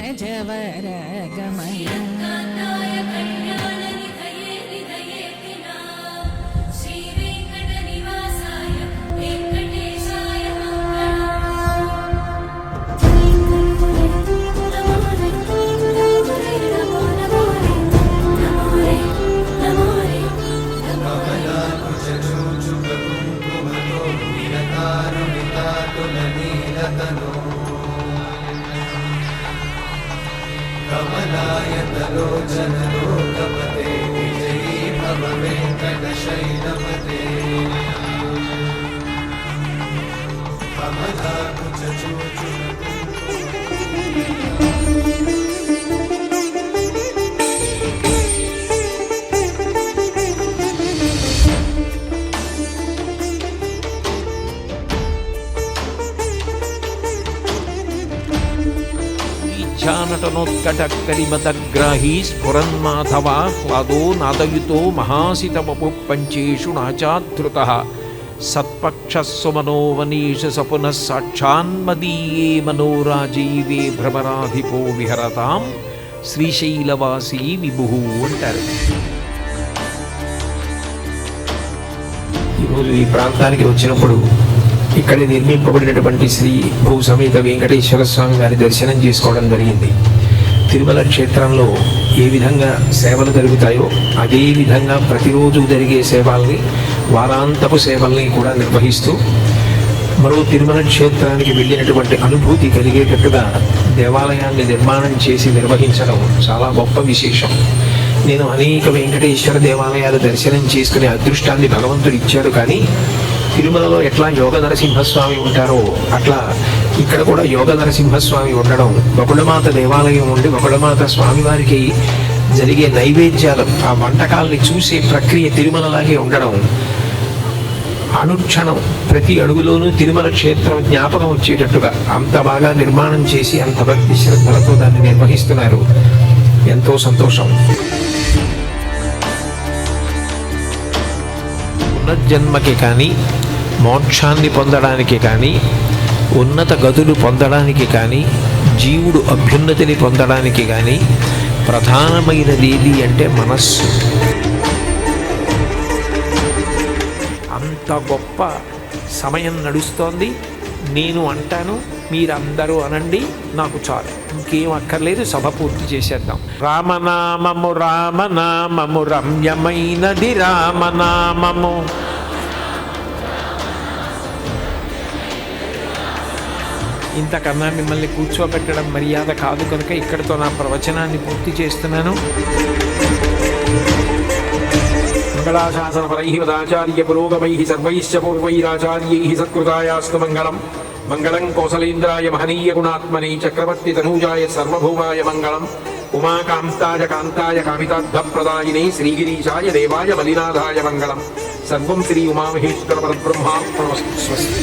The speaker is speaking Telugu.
పంकजवर गमय कमलायतलोचनलोकपते विजयी भव वेङ्कटशैलपते నటనోత్కటక్కరిమతగ్రాహీ స్ఫురన్మాధవాహ్లాదో నాదయుతో మహాసితవపు పంచేషు నాచాధృత సత్పక్షస్సుమనోవనీష సపునః సాక్షాన్మదీయే మనోరాజీవే భ్రమరాధిపో విహరతాం శ్రీశైలవాసీ విభు అంటారు. ఈరోజు ఈ ప్రాంతానికి వచ్చినప్పుడు ఇక్కడ నిర్మింపబడినటువంటి శ్రీ భూ సమేత వెంకటేశ్వర స్వామి వారి దర్శనం చేసుకోవడం జరిగింది. తిరుమల క్షేత్రంలో ఏ విధంగా సేవలు జరుగుతాయో అదే విధంగా ప్రతిరోజు జరిగే సేవల్ని, వారాంతపు సేవల్ని కూడా నిర్వహిస్తూ మరో తిరుమల క్షేత్రానికి వెళ్ళినటువంటి అనుభూతి కలిగేటట్టుగా దేవాలయాన్ని నిర్మాణం చేసి నిర్వహించడం చాలా గొప్ప విశేషం. నేను అనేక వెంకటేశ్వర దేవాలయాలు దర్శనం చేసుకునే అదృష్టాన్ని భగవంతుడు ఇచ్చాడు. కానీ తిరుమలలో ఎట్లా యోగ నరసింహస్వామి ఉంటారో అట్లా ఇక్కడ కూడా యోగ నరసింహస్వామి ఉండడం, బకుళమాత దేవాలయం ఉండి బకుళమాత స్వామివారికి జరిగే నైవేద్యాలు, ఆ వంటకాల్ని చూసే ప్రక్రియ తిరుమలలాగే ఉండడం, అనుక్షణం ప్రతి అడుగులోనూ తిరుమల క్షేత్రం జ్ఞాపకం వచ్చేటట్టుగా అంత బాగా నిర్మాణం చేసి అంత భక్తి శ్రద్ధలతో దాన్ని నిర్వహిస్తున్నారు. ఎంతో సంతోషం. పునర్జన్మకి కానీ, మోక్షాన్ని పొందడానికి కానీ, ఉన్నత గతులు పొందడానికి కానీ, జీవుడు అభ్యున్నతిని పొందడానికి కానీ ప్రధానమైనది ఏది అంటే మనస్సు. అంత గొప్ప సమయం నడుస్తోంది. నేను అంటాను, మీరందరూ అనండి, నాకు చాలు, ఇంకేం అక్కర్లేదు, సభ పూర్తి చేసేద్దాం. రామనామము రామనామము రమ్యమైనది రామనామము. ఇంతకన్నా మిమ్మల్ని కూర్చోబెట్టడం మర్యాద కాదు కనుక ఇక్కడితో నా ప్రవచనాన్ని పూర్తి చేస్తున్నాను. మంగళాశాసనపరైః వదాచార్య పురోగమైః సర్వైశ్చ పూర్వైరాచార్యైః సత్కృతాయాస్తు మంగళం. మంగళం కౌసలేంద్రాయ మహనీయ గుణాత్మనే చక్రవర్తి తనూజాయ సర్వభౌమాయ మంగళం. ఉమాకాంతాయ కాంతాయ కామితార్థప్రదాయినే శ్రీగిరీశాయ దేవాయ మలినాథాయ మంగళం. సర్వం శ్రీ ఉమామహేశ్వర పరబ్రహ్మార్పణమస్తు. స్వస్తి.